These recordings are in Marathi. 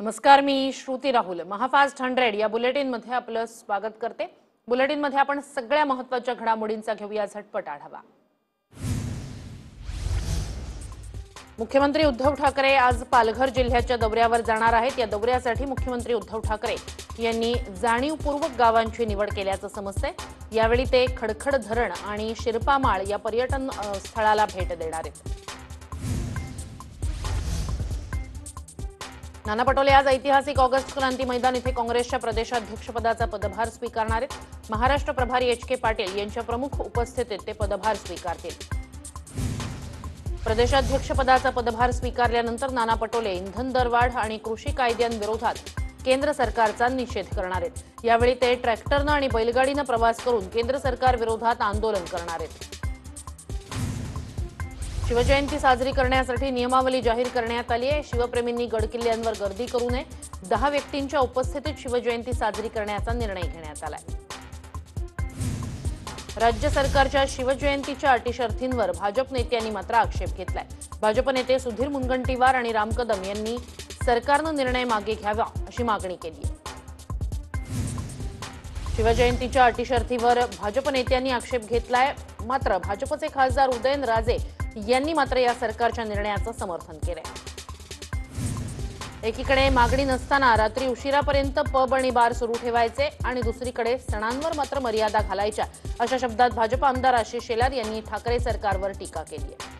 नमस्कार, मी श्रुती राहुल. महाफास्ट 100 या बुलेटिन मध्ये आपलं स्वागत करते. बुलेटिन मध्ये आपण सगळ्या महत्त्वाच्या घडामोडींचा घेऊया झटपट आढावा. मुख्यमंत्री उद्धव ठाकरे आज पालघर जिल्ह्याच्या दौऱ्यावर जाणार आहेत. या दौऱ्यासाठी मुख्यमंत्री उद्धव ठाकरे यांनी जाणीवपूर्वक गावांची निवड केल्याचं समजतंय. यावेळी ते खडखड धरण आणि शिरपामाळ या पर्यटन स्थळाला भेट देणार आहेत. नाना पटोले आज ऐतिहासिक ऑगस्ट क्रांती मैदान इथे काँग्रेसच्या प्रदेशाध्यक्षपदाचा पदभार स्वीकारणार आहेत. महाराष्ट्र प्रभारी एच.के. पाटील यांच्या प्रमुख उपस्थितीत ते पदभार स्वीकारतील. प्रदेशाध्यक्षपदाचा पदभार स्वीकारल्यानंतर नाना पटोले इंधन दरवाढ आणि कृषी कायद्यांविरोधात केंद्र सरकारचा निषेध करणार आहेत. यावेळी ते ट्रॅक्टरनं आणि बैलगाडीनं प्रवास करून केंद्र सरकार विरोधात आंदोलन करणार आहेत. शिवजयंती साजरी करण्यासाठी नियमावली जाहीर करण्यात आली आहे. शिवप्रेमींनी गडकिल्ल्यांवर गर्दी करू नये. 10 व्यक्तींच्या उपस्थितीत शिवजयंती साजरी करण्याचा निर्णय घेण्यात आलाय. राज्य सरकारच्या शिवजयंतीच्या अटी शर्थींवर भाजप नेत्यांनी मात्र आक्षेप घेतलाय. भाजप नेते सुधीर मुनगंटीवार आणि राम कदम यांनी सरकारनं निर्णय मागे घ्यावा अशी मागणी केली आहे. शिवजयंतीच्या अटी शर्थीवर भाजप नेत्यांनी आक्षेप घेतलाय. मात्र भाजपचे खासदार उदयनराजे यांनी मात्र या सरकारच्या निर्णयाचं समर्थन केलंय. एकीकडे मागणी नसताना रात्री उशिरापर्यंत पब आणि बार सुरू ठेवायचे आणि दुसरीकडे सणांवर मात्र मर्यादा घालायच्या अशा शब्दात भाजप आमदार आशिष शेलार यांनी ठाकरे सरकारवर टीका केली आहे.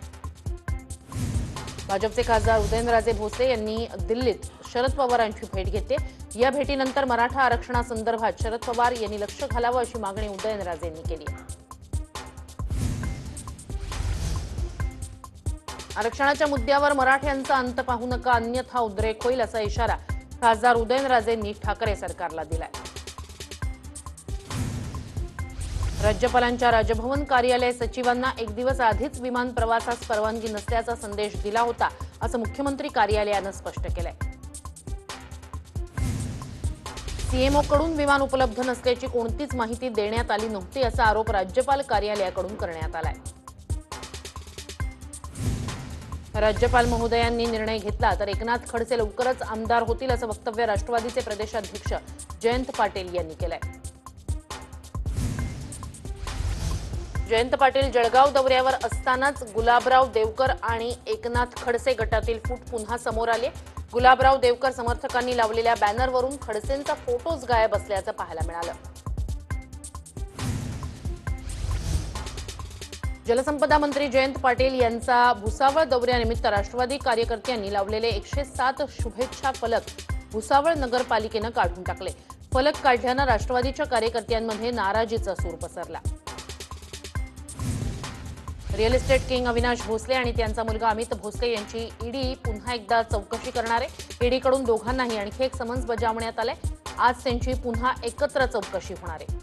भाजपचे खासदार उदयनराजे भोसले यांनी दिल्लीत शरद पवारांची भेट घेतली. या भेटीनंतर मराठा आरक्षणासंदर्भात शरद पवार यांनी लक्ष घालावं अशी मागणी उदयनराजेंनी केली आहे. आरक्षणाच्या मुद्द्यावर मराठ्यांचा अंत पाहू नका, अन्यथा उद्रेक होईल असा इशारा खासदार उदयनराजेंनी ठाकरे सरकारला दिलाय. राज्यपालांच्या राजभवन कार्यालय सचिवांना एक दिवस आधीच विमान प्रवासास परवानगी नसल्याचा संदेश दिला होता असं मुख्यमंत्री कार्यालयानं स्पष्ट केलंय. सीएमओकडून विमान उपलब्ध नसल्याची कोणतीच माहिती देण्यात आली नव्हती असा आरोप राज्यपाल कार्यालयाकडून करण्यात आलाय. राज्यपाल महोदयांनी निर्णय घेतला तर एकनाथ खडसे लवकरच आमदार होतील असं वक्तव्य राष्ट्रवादीचे प्रदेशाध्यक्ष जयंत पाटील यांनी केलंय. जयंत पाटील जळगाव दौऱ्यावर असतानाच गुलाबराव देवकर आणि एकनाथ खडसे गटातील फूट पुन्हा समोर आले. गुलाबराव देवकर समर्थकांनी लावलेल्या बॅनरवरून खडसेंचा फोटोच गायब असल्याचं पाहायला मिळालं. जलसंपदा मंत्री जयंत पाटील यांचा भुसावळ दौऱ्यानिमित्त राष्ट्रवादी कार्यकर्त्यांनी लावलेले 107 शुभेच्छा फलक भुसावळ नगरपालिकेनं काढून टाकले. फलक काढल्यानं राष्ट्रवादीच्या कार्यकर्त्यांमध्ये नाराजीचा सूर पसरला. Real estate king Avinash Bhosale आणि त्यांचा मुलगा अमित भोसले यांची ईडी पुन्हा एकदा चौकशी करणार आहे. ईडीकडून दोघांनाही आणखी एक समन्स बजावण्यात आलंय. आज त्यांची पुन्हा एकत्र चौकशी होणार आहे.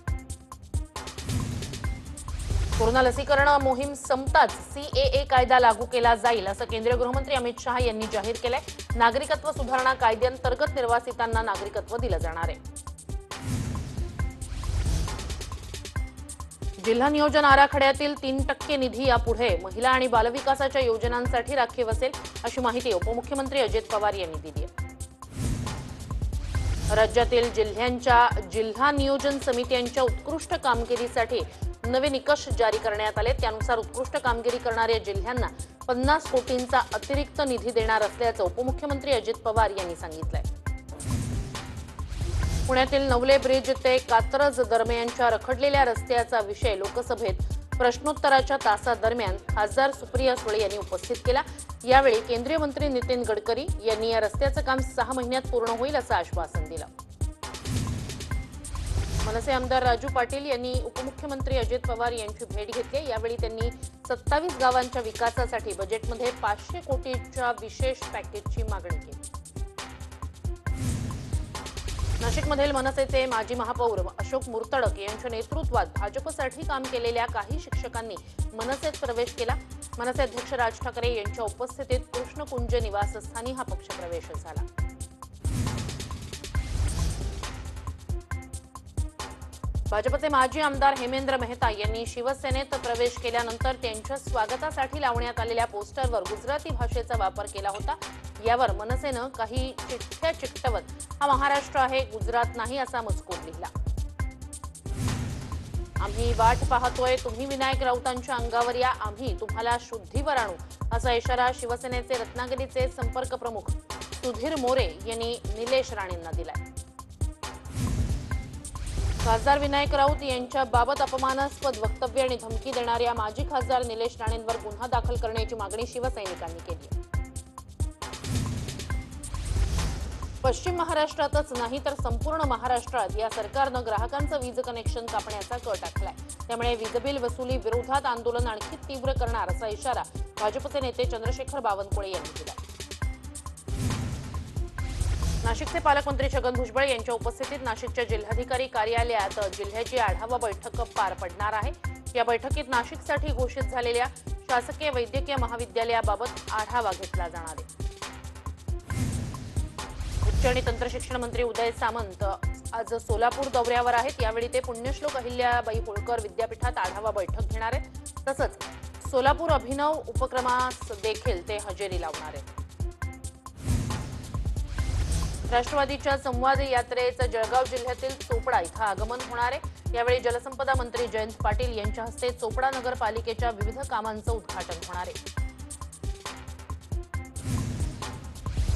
कोरोना लसीकरण मोहीम संपताच सीएए कायदा लागू केला जाईल असं केंद्रीय गृहमंत्री अमित शहा यांनी जाहीर केलंय. नागरिकत्व सुधारणा कायद्यांतर्गत निर्वासितांना नागरिकत्व दिलं जाणार आहे. जिल्हा नियोजन आराखड्यातील 3% निधी यापुढे महिला आणि बालविकासाच्या योजनांसाठी राखीव असेल अशी माहिती उपमुख्यमंत्री अजित पवार यांनी दिली आहे. राज्यातील जिल्ह्यांच्या जिल्हा नियोजन समित्यांच्या उत्कृष्ट कामगिरीसाठी नवे निकष जारी करण्यात आले. त्यानुसार उत्कृष्ट कामगिरी करणाऱ्या जिल्ह्यांना 50 कोटींचा अतिरिक्त निधी देणार असल्याचं उपमुख्यमंत्री अजित पवार यांनी सांगितलंय. पुण्यातील नवले ब्रिज ते कात्रज दरम्यानच्या रखडलेल्या रस्त्याचा विषय लोकसभेत प्रश्नोत्तराच्या तासादरम्यान खासदार सुप्रिया सुळे यांनी उपस्थित केला. यावेळी केंद्रीय मंत्री नितीन गडकरी यांनी या रस्त्याचं काम 6 महिन्यात पूर्ण होईल असं आश्वासन दिलं. मनसे आमदार राजू पाटील यांनी उपमुख्यमंत्री अजित पवार यांची भेट घेतली. यावेळी त्यांनी 27 गावांच्या विकासासाठी बजेटमध्ये 500 कोटींच्या विशेष पॅकेजची मागणी केली. नाशिकमधील मनसेचे माजी महापौर अशोक मुर्तडक यांच्या नेतृत्वात भाजपसाठी काम केलेल्या काही शिक्षकांनी मनसेत प्रवेश केला. मनसे अध्यक्ष राज ठाकरे यांच्या उपस्थितीत कृष्णकुंज निवासस्थानी हा पक्षप्रवेश झाला. भाजपचे माजी आमदार हेमेंद्र मेहता यांनी शिवसेनेत प्रवेश केल्यानंतर त्यांच्या स्वागतासाठी लावण्यात आलेल्या पोस्टरवर गुजराती भाषेचा वापर केला होता. यावर मनसेनं काही चिठ्ठ्या चिकटवत हा महाराष्ट्र आहे, गुजरात नाही असा मजकूर लिहिला. आम्ही वाट पाहतोय, तुम्ही विनायक राऊतांच्या अंगावर या, आम्ही तुम्हाला शुद्धीवर आणू असा इशारा शिवसेनेचे रत्नागिरीचे संपर्क प्रमुख सुधीर मोरे यांनी निलेश राणेंना दिलाय. खासदार विनायक राऊत यांच्याबाबत अपमानास्पद वक्तव्य आणि धमकी देणाऱ्या माजी खासदार निलेश राणेंवर गुन्हा दाखल करण्याची मागणी शिवसैनिकांनी केली. पश्चिम महाराष्ट्रातच नाही तर संपूर्ण महाराष्ट्रात या सरकारनं ग्राहकांचं वीज कनेक्शन कापण्याचा कट आखलाय. त्यामुळे वीजबिल वसुली विरोधात आंदोलन आणखी तीव्र करणार असा इशारा भाजपचे नेते चंद्रशेखर बावनकुळे यांनी दिला. नाशिकचे पालकमंत्री छगन भुजबळ यांच्या उपस्थितीत नाशिकच्या जिल्हाधिकारी कार्यालयात जिल्ह्याची आढावा बैठक पार पडणार आहे. या बैठकीत नाशिकसाठी घोषित झालेल्या शासकीय वैद्यकीय महाविद्यालयाबाबत आढावा घेतला जाणार आहे. उच्च आणि तंत्रशिक्षण मंत्री उदय सामंत आज सोलापूर दौऱ्यावर आहेत. यावेळी ते पुण्यश्लोक अहिल्याबाई होळकर विद्यापीठात आढावा बैठक घेणार आहेत. तसंच सोलापूर अभिनव उपक्रमास देखील ते हजेरी लावणार आहेत. राष्ट्रवादीच्या संवाद यात्रेचं जळगाव जिल्ह्यातील चोपडा इथं आगमन होणार आहे. यावेळी जलसंपदा मंत्री जयंत पाटील यांच्या हस्ते चोपडा नगरपालिकेच्या विविध कामांचं उद्घाटन होणार आहे.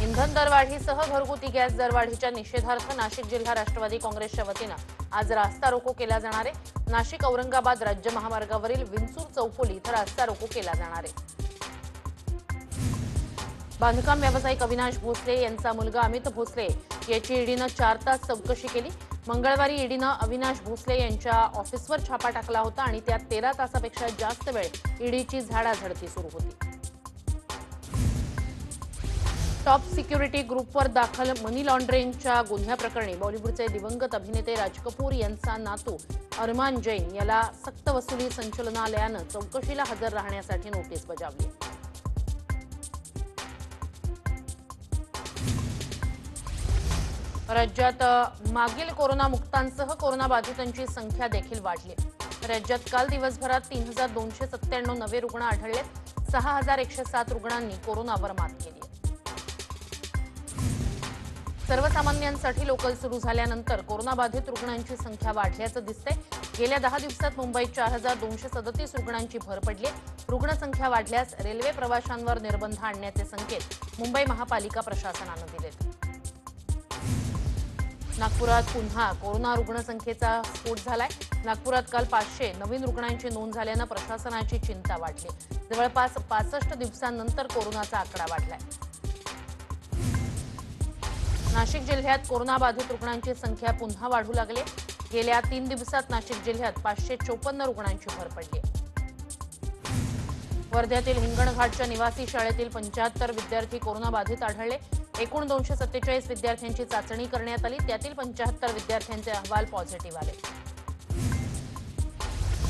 इंधन दरवाढीसह घरगुती गॅस दरवाढीच्या निषेधार्थ नाशिक जिल्हा राष्ट्रवादी काँग्रेसच्या वतीनं आज रास्ता रोको केला जाणार आहे. नाशिक औरंगाबाद राज्य महामार्गावरील विंचूर चौफुली इथं रास्ता रोको केला जाणार आहे. बांधकाम व्यावसायिक अविनाश भोसले यांचा मुलगा अमित भोसले याची ईडीनं 4 तास चौकशी केली. मंगळवारी ईडीनं अविनाश भोसले यांच्या ऑफिसवर छापा टाकला होता आणि त्यात 13 तासापेक्षा जास्त वेळ ईडीची झाडाझडती सुरू होती. टॉप सिक्युरिटी ग्रुपवर दाखल मनी लॉन्ड्रिंगच्या गुन्ह्याप्रकरणी बॉलिवूडचे दिवंगत अभिनेते राज कपूर यांचा नातू अरमान जैन याला सक्तवसुली संचालनालयानं चौकशीला हजर राहण्यासाठी नोटीस बजावली. राज्यात मागील कोरोनामुक्तांसह कोरोनाबाधितांची संख्या देखील वाढली. राज्यात काल दिवसभरात 3297 नवे रुग्ण आढळले. 6107 रुग्णांनी कोरोनावर मात केली. सर्वसामान्यांसाठी लोकल सुरू झाल्यानंतर कोरोनाबाधित रुग्णांची संख्या वाढल्याचं दिसतंय. गेल्या 10 दिवसात मुंबईत 4237 रुग्णांची भर पडली. रुग्णसंख्या वाढल्यास रेल्वे प्रवाशांवर निर्बंध आणण्याचे संकेत मुंबई महापालिका प्रशासनानं दिलेत. नागपुरात पुन्हा कोरोना रुग्णसंख्येचा स्फोट झालाय. नागपुरात काल 500 नवीन रुग्णांची नोंद झाल्यानं प्रशासनाची चिंता वाढली. जवळपास 65 दिवसांनंतर कोरोनाचा आकडा वाढलाय. नाशिक जिल्ह्यात कोरोनाबाधित रुग्णांची संख्या पुन्हा वाढू लागली. गेल्या 3 दिवसात नाशिक जिल्ह्यात 554 रुग्णांची भर पडली. वर्ध्यातील हिंगणघाटच्या निवासी शाळेतील 75 विद्यार्थी कोरोनाबाधित आढळले. एकूण 247 विद्यार्थ्यांची चाचणी करण्यात आली. त्यातील 75 विद्यार्थ्यांचे अहवाल पॉझिटिव्ह आले.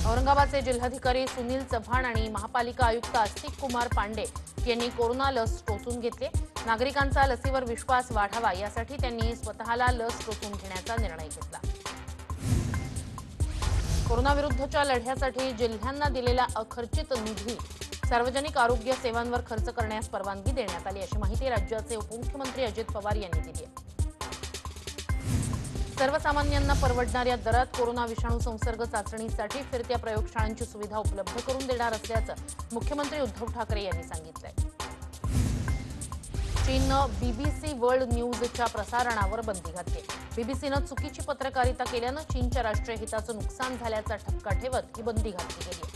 औरंगाबादचे जिल्हाधिकारी सुनील चव्हाण आणि महापालिका आयुक्त आस्तिक कुमार पांडे यांनी कोरोना लस टोचून घेतली. नागरिकांचा लसीवर विश्वास वाढावा यासाठी त्यांनी स्वतःला लस टोचून घेण्याचा निर्णय घेतला. कोरोनाविरुद्धच्या लढ्यासाठी जिल्ह्यांना दिलेला अखर्चित निधी सार्वजनिक आरोग्य सेवांवर खर्च करण्यास परवानगी देण्यात आली, अशी माहिती राज्याचे उपमुख्यमंत्री अजित पवार यांनी दिली आहे. सर्वसामान्यांना परवडणाऱ्या दरात कोरोना विषाणू संसर्ग चाचणीसाठी फिरत्या प्रयोगशाळांची सुविधा उपलब्ध करून देणार असल्याचं मुख्यमंत्री उद्धव ठाकरे यांनी सांगितलंय. चीननं बीबीसी वर्ल्ड न्यूजच्या प्रसारणावर बंदी घातली. बीबीसीनं चुकीची पत्रकारिता केल्यानं चीनच्या राष्ट्रीय हिताचं नुकसान झाल्याचा ठपका ठेवत ही बंदी घातली गेली.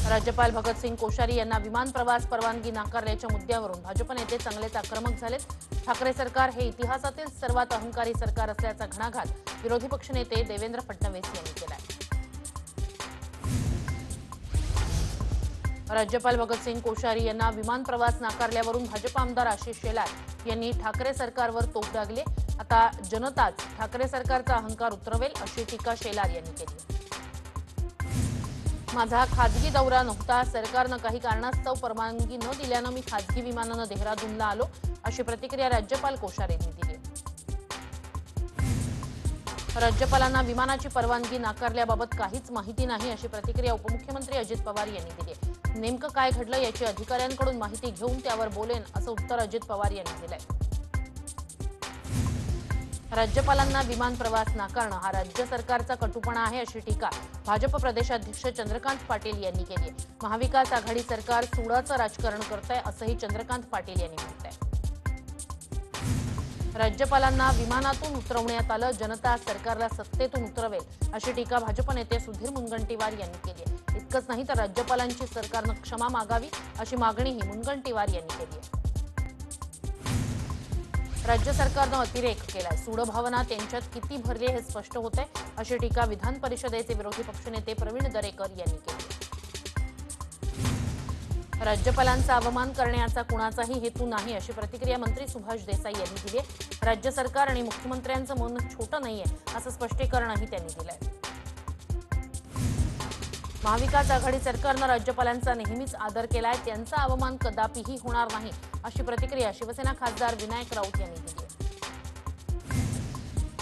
राज्यपाल भगतसिंग कोश्यारी यांना विमान प्रवास परवानगी नाकारल्याच्या मुद्द्यावरून भाजप नेते चांगलेच आक्रमक झालेत. ठाकरे सरकार हे इतिहासातील सर्वात अहंकारी सरकार असल्याचा घणाघात विरोधी पक्षनेते देवेंद्र फडणवीस यांनी केलाय. राज्यपाल भगतसिंग कोश्यारी यांना विमान प्रवास नाकारल्यावरून भाजप आमदार आशिष शेलार यांनी ठाकरे सरकारवर तोफ डागली. आता जनताच ठाकरे सरकारचा अहंकार उतरवेल, अशी टीका शेलार यांनी केली. माझा खाजगी दौरा नव्हता. सरकारनं काही कारणास्तव परवानगी न दिल्यानं मी खाजगी विमानानं देहरादूनला आलो, अशी प्रतिक्रिया राज्यपाल कोश्यारी यांनी दिली. राज्यपालांना विमानाची परवानगी नाकारल्याबाबत काहीच माहिती नाही, अशी प्रतिक्रिया उपमुख्यमंत्री अजित पवार यांनी दिली. नेमकं काय घडलं याची अधिकाऱ्यांकडून माहिती घेऊन त्यावर बोलेन असं उत्तर अजित पवार यांनी दिलंय. राज्यपालांना विमान प्रवास नाकारणं हा राज्य सरकारचा कटुपणा आहे अशी टीका भाजप प्रदेशाध्यक्ष चंद्रकांत पाटील यांनी केली आहे. महाविकास आघाडी सरकार सूडाचं राजकारण करतंय असंही चंद्रकांत पाटील यांनी म्हटलंय. राज्यपालांना विमानातून उतरवण्यात आलं, जनता सरकारला सत्तेतून उतरवेल अशी टीका भाजप नेते सुधीर मुनगंटीवार यांनी केली आहे. इतकंच नाही तर राज्यपालांची सरकारनं क्षमा मागावी अशी मागणीही मुनगंटीवार यांनी केली आहे. राज्य सरकारनं अतिरेक केलाय, सूडभावना त्यांच्यात किती भरली हे स्पष्ट होतंय अशी टीका विधान परिषदेचे विरोधी पक्षनेते प्रवीण दरेकर यांनी केली. राज्यपालांचा अवमान करण्याचा कुणाचाही हेतू नाही अशी प्रतिक्रिया मंत्री सुभाष देसाई यांनी दिली आहे. राज्य सरकार आणि मुख्यमंत्र्यांचं मन छोटं नाहीये असं स्पष्टीकरणही त्यांनी दिलंय. महाविकास आघाडी सरकारनं राज्यपालांचा नेहमीच आदर केलाय, त्यांचा अवमान कदापिही होणार नाही अशी प्रतिक्रिया शिवसेना खासदार विनायक राऊत यांनी दिली आहे.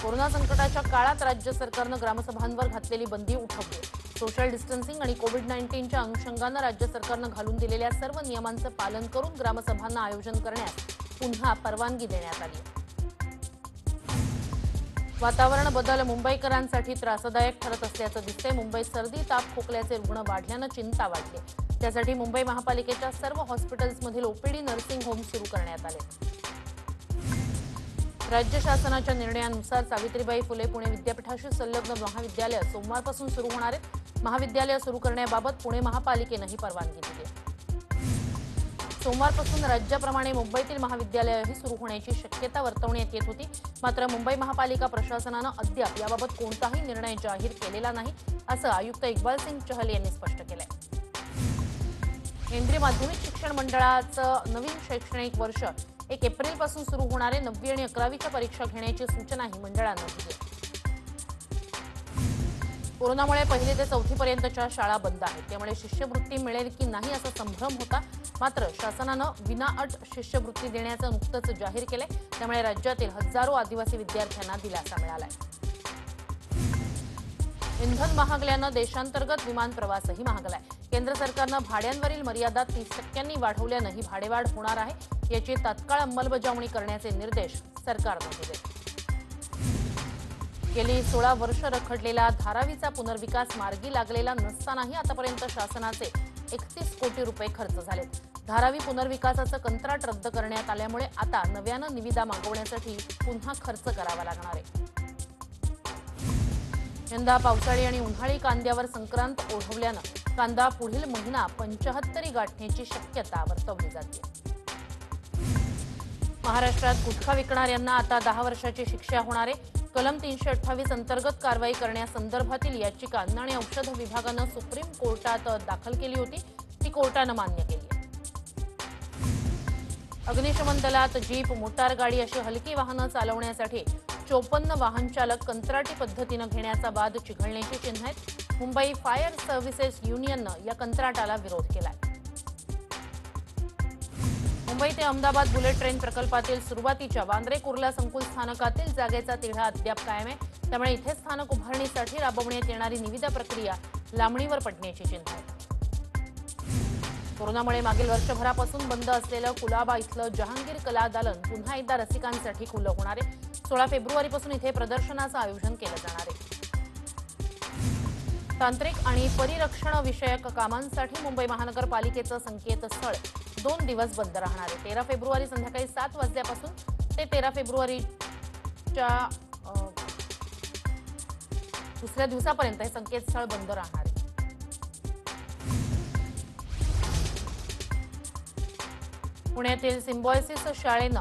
कोरोना संकटाच्या काळात राज्य सरकारनं ग्रामसभांवर घातलेली बंदी उठवली. सोशल डिस्टन्सिंग आणि कोविड-19च्या अनुषंगानं राज्य सरकारनं घालून दिलेल्या सर्व नियमांचं पालन करून ग्रामसभांना आयोजन करण्यास पुन्हा परवानगी देण्यात आली. वातावरण बदल मुंबईकरांसाठी त्रासदायक ठरत असल्याचं दिसतंय. मुंबईत सर्दी, ताप, खोकल्याचे रुग्ण वाढल्यानं चिंता वाढली. त्यासाठी मुंबई महापालिकेच्या सर्व हॉस्पिटल्समधील ओपीडी नर्सिंग होम सुरू करण्यात आले. राज्य शासनाच्या निर्णयानुसार सावित्रीबाई फुले पुणे विद्यापीठाशी संलग्न महाविद्यालय सोमवारपासून सुरू होणार आहेत. महाविद्यालय सुरू करण्याबाबत पुणे महापालिकेनंही परवानगी दिली आहे. सोमवारपासून राज्याप्रमाणे मुंबईतील महाविद्यालयही सुरू होण्याची शक्यता वर्तवण्यात येत होती. मात्र मुंबई महापालिका प्रशासनानं अद्याप याबाबत कोणताही निर्णय जाहीर केलेला नाही असं आयुक्त इक्बाल सिंग चहल यांनी स्पष्ट केलंय. केंद्रीय माध्यमिक शिक्षण मंडळाचं नवीन शैक्षणिक वर्ष 1 एप्रिलपासून सुरू होणारे 9वी आणि 11वीच्या परीक्षा घेण्याची सूचनाही मंडळानं दिली आहे. कोरोनामुळे 1ली ते 4थी पर्यंतच्या शाळा बंद आहेत, त्यामुळे शिष्यवृत्ती मिळेल की नाही असा संभ्रम होता. मात्र शासनानं विनाअट शिष्यवृत्ती देण्याचं नुकतंच जाहीर केलंय, त्यामुळे राज्यातील हजारो आदिवासी विद्यार्थ्यांना दिलासा मिळालाय. इंधन महागल्यानं देशांतर्गत विमान प्रवासही महागलाय. केंद्र सरकारनं भाड्यांवरील मर्यादा 30% वाढवल्यानं ही भाडेवाढ होणार आहे. याची तात्काळ अंमलबजावणी करण्याचे निर्देश सरकारनं दिले. गेली 16 वर्ष रखडलेला धारावीचा पुनर्विकास मार्गी लागलेला नसतानाही आतापर्यंत शासनाचे 31 कोटी रुपये खर्च झालेत. धारावी पुनर्विकासाचं कंत्राट रद्द करण्यात आल्यामुळे आता नव्यानं निविदा मागवण्यासाठी पुन्हा खर्च करावा लागणार आहे. यंदा पावसाळी आणि उन्हाळी कांद्यावर संक्रांत ओढवल्यानं कांदा पुढील महिना 75 गाठण्याची शक्यता वर्तवली जाते. महाराष्ट्रात गुटखा विकणाऱ्यांना आता 10 वर्षाची शिक्षा होणार आहे. कलम 328 अंतर्गत कारवाई करण्यासंदर्भातील याचिका अन्न आणि औषध विभागानं सुप्रीम कोर्टात दाखल केली होती, ती कोर्टानं मान्य केली. अग्निशमन दलात जीप, मोटार गाडी अशी हलकी वाहनं चालवण्यासाठी 54 वाहन चालक कंत्राटी पद्धतीनं घेण्याचा वाद चिघळण्याची चिन्ह आहेत. मुंबई फायर सर्व्हिसेस युनियननं या कंत्राटाला विरोध केलाय. मुंबई ते अहमदाबाद बुलेट ट्रेन प्रकल्पातील सुरुवातीच्या वांद्रे कुर्ला संकुल स्थानकातील जागेचा तिढा अद्याप कायम आहे, त्यामुळे इथे स्थानक उभारणीसाठी राबवण्यात येणारी निविदा प्रक्रिया लांबणीवर पडण्याची चिन्ह आहे. कोरोनामुळे मागील वर्षभरापासून बंद असलेलं कुलाबा इथलं जहांगीर कला दालन पुन्हा एकदा रसिकांसाठी खुलं होणार आहे. 16 फेब्रुवारीपासून इथे प्रदर्शनाचं आयोजन केलं जाणार आहे. तांत्रिक आणि परिरक्षण विषयक कामांसाठी मुंबई महानगरपालिकेचं संकेतस्थळ 2 दिवस बंद राहणार आहे. 13 फेब्रुवारी संध्याकाळी 7 वाजल्यापासून ते 13 फेब्रुवारीच्या दुसऱ्या दिवसापर्यंत हे संकेतस्थळ बंद राहणार आहे. पुण्यातील सिम्बॉयसिस शाळेनं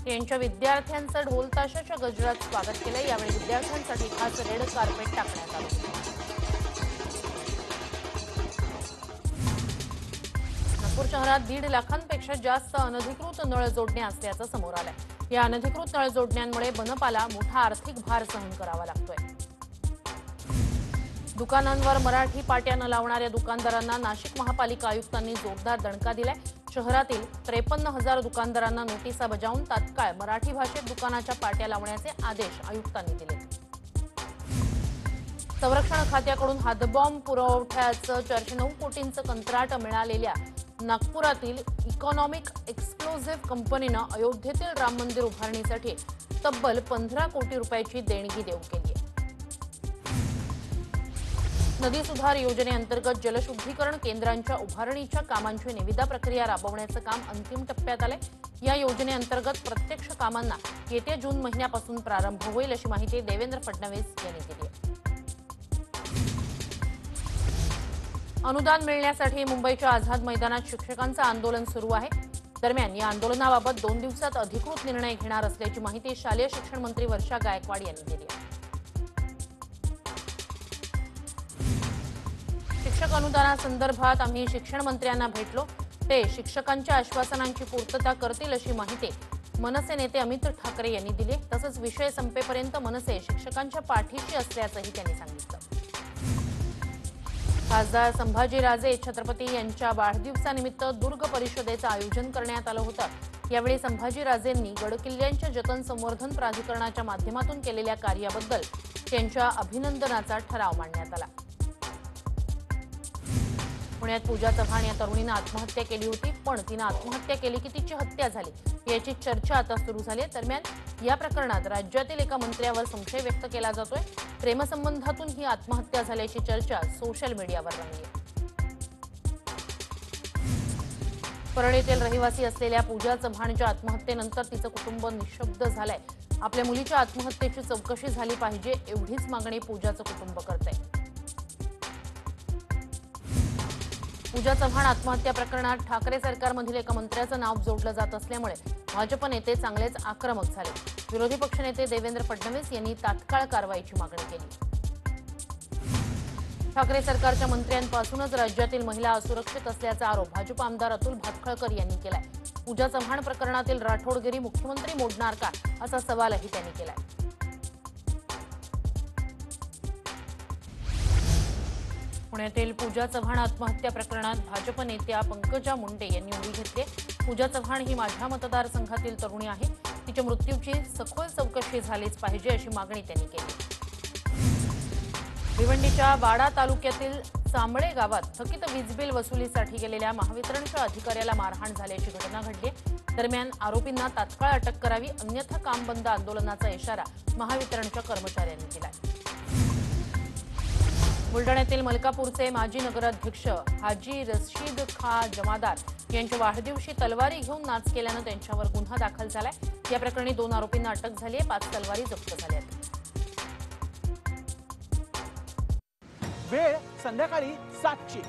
यांच्या विद्यार्थ्यांचं ढोल ताशाच्या गजरात स्वागत केलं. यावेळी विद्यार्थ्यांसाठी खास रेड कार्पेट टाकण्यात आलं. नागपूर शहरात 1.5 लाखांपेक्षा जास्त अनधिकृत नळ जोडण्या असल्याचं समोर आलंय. या अनधिकृत नळ जोडण्यांमुळे मनपाला मोठा आर्थिक भार सहन करावा लागतोय. दुकानांवर मराठी पाट्या न लावणाऱ्या दुकानदारांना नाशिक महापालिका आयुक्तांनी जोरदार दणका दिलाय. शहरातील 53,000 दुकानदारांना नोटिसा बजावून तात्काळ मराठी भाषेत दुकानाच्या पाट्या लावण्याचे आदेश आयुक्तांनी दिले. संरक्षण खात्याकडून हातबॉम्ब पुरवठ्याचं 409 कोटींचं कंत्राट मिळालेल्या नागपुरातील इकॉनॉमिक एक्सप्लोझिव्ह कंपनीनं अयोध्येतील राम मंदिर उभारणीसाठी तब्बल 15 कोटी रुपयाची देणगी देऊ केली आहे. नदी सुधार योजनेअंतर्गत जलशुद्धीकरण केंद्रांच्या उभारणीच्या कामांची निविदा प्रक्रिया राबवण्याचं काम अंतिम टप्प्यात आलंय. या योजनेअंतर्गत प्रत्यक्ष कामांना येत्या जून महिन्यापासून प्रारंभ होईल अशी माहिती देवेंद्र फडणवीस यांनी दिली आहे. अनुदान मिळण्यासाठी मुंबईच्या आझाद मैदानात शिक्षकांचं आंदोलन सुरू आहे. दरम्यान या आंदोलनाबाबत 2 दिवसात अधिकृत निर्णय घेणार असल्याची माहिती शालेय शिक्षण मंत्री वर्षा गायकवाड यांनी दिली आहे. शिक्षक अनुदानासंदर्भात आम्ही शिक्षण मंत्र्यांना भेटलो. ते शिक्षकांच्या आश्वासनांची पूर्तता करतील अशी माहिती मनसे नेते अमित ठाकरे यांनी दिली. तसंच विषय संपेपर्यंत मनसे शिक्षकांच्या पाठीशी असल्याचंही त्यांनी सांगितलं. खासदार संभाजीराजे छत्रपती यांच्या वाढदिवसानिमित्त दुर्ग परिषदेचं आयोजन करण्यात आलं होतं. यावेळी संभाजीराजेंनी गडकिल्ल्यांच्या जतन संवर्धन प्राधिकरणाच्या माध्यमातून केलेल्या कार्याबद्दल त्यांच्या अभिनंदनाचा ठराव मांडण्यात आला. पुण्यात पूजा चव्हाण या तरुणीनं आत्महत्या केली होती, पण तिनं आत्महत्या केली की तिची हत्या झाली याची चर्चा आता सुरू झाली आहे. दरम्यान या प्रकरणात राज्यातील एका मंत्र्यावर संशय व्यक्त केला जातोय. प्रेमसंबंधातून ही आत्महत्या झाल्याची चर्चा सोशल मीडियावर रंगली आहे. परळीतील रहिवासी असलेल्या पूजा चव्हाणच्या आत्महत्येनंतर तिचं कुटुंब निशब्द झालंय. आपल्या मुलीच्या आत्महत्येची चौकशी झाली पाहिजे एवढीच मागणी पूजाचं कुटुंब करतंय. पूजा चव्हाण आत्महत्या प्रकरणात ठाकरे सरकारमधील एका मंत्र्याचं नाव जोडलं जात असल्यामुळे भाजप नेते चांगलेच आक्रमक झाले. विरोधी पक्षनेते देवेंद्र फडणवीस यांनी तात्काळ कारवाईची मागणी केली. ठाकरे सरकारच्या मंत्र्यांपासूनच राज्यातील महिला असुरक्षित असल्याचा आरोप भाजप आमदार अतुल भातखळकर यांनी केलाय. पूजा चव्हाण प्रकरणातील राठोडगिरी मुख्यमंत्री मोडणार का असा सवालही त्यांनी केलाय. पुण्यातील पूजा चव्हाण आत्महत्या प्रकरणात भाजप नेत्या पंकजा मुंडे यांनी उडी घेतली. पूजा चव्हाण ही माझ्या मतदारसंघातील तरुणी आहे. तिच्या मृत्यूची सखोल चौकशी झालीच पाहिजे अशी मागणी त्यांनी केली. भिवंडीच्या वाडा तालुक्यातील चांबळे गावात थकीत वीजबिल वसुलीसाठी गेलेल्या महावितरणच्या अधिकाऱ्याला मारहाण झाल्याची घटना घडली. दरम्यान आरोपींना तात्काळ अटक करावी अन्यथा काम बंद आंदोलनाचा इशारा महावितरणच्या कर्मचाऱ्यांनी दिला. बुलढाण्यातील मलकापूरचे माजी नगराध्यक्ष हाजी रशीद खा जमादार यांच्या वाढदिवशी तलवारी घेऊन नाच केल्यानं त्यांच्यावर गुन्हा दाखल झालाय. या प्रकरणी 2 आरोपींना अटक झाली आहे. 5 तलवारी जप्त झाल्या आहेत. वेळ संध्याकाळी 7ची.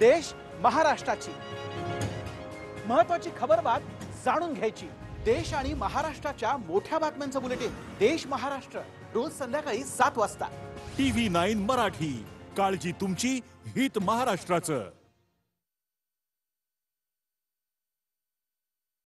देश महाराष्ट्राची महत्वाची खबरबात जाणून घ्यायची. देश आणि महाराष्ट्राच्या मोठ्या बातम्यांचं बुलेटिन देश महाराष्ट्र रोज संध्याकाळी 7 वाजता. TV9 मराठी, काळजी तुमची, हित महाराष्ट्राचं.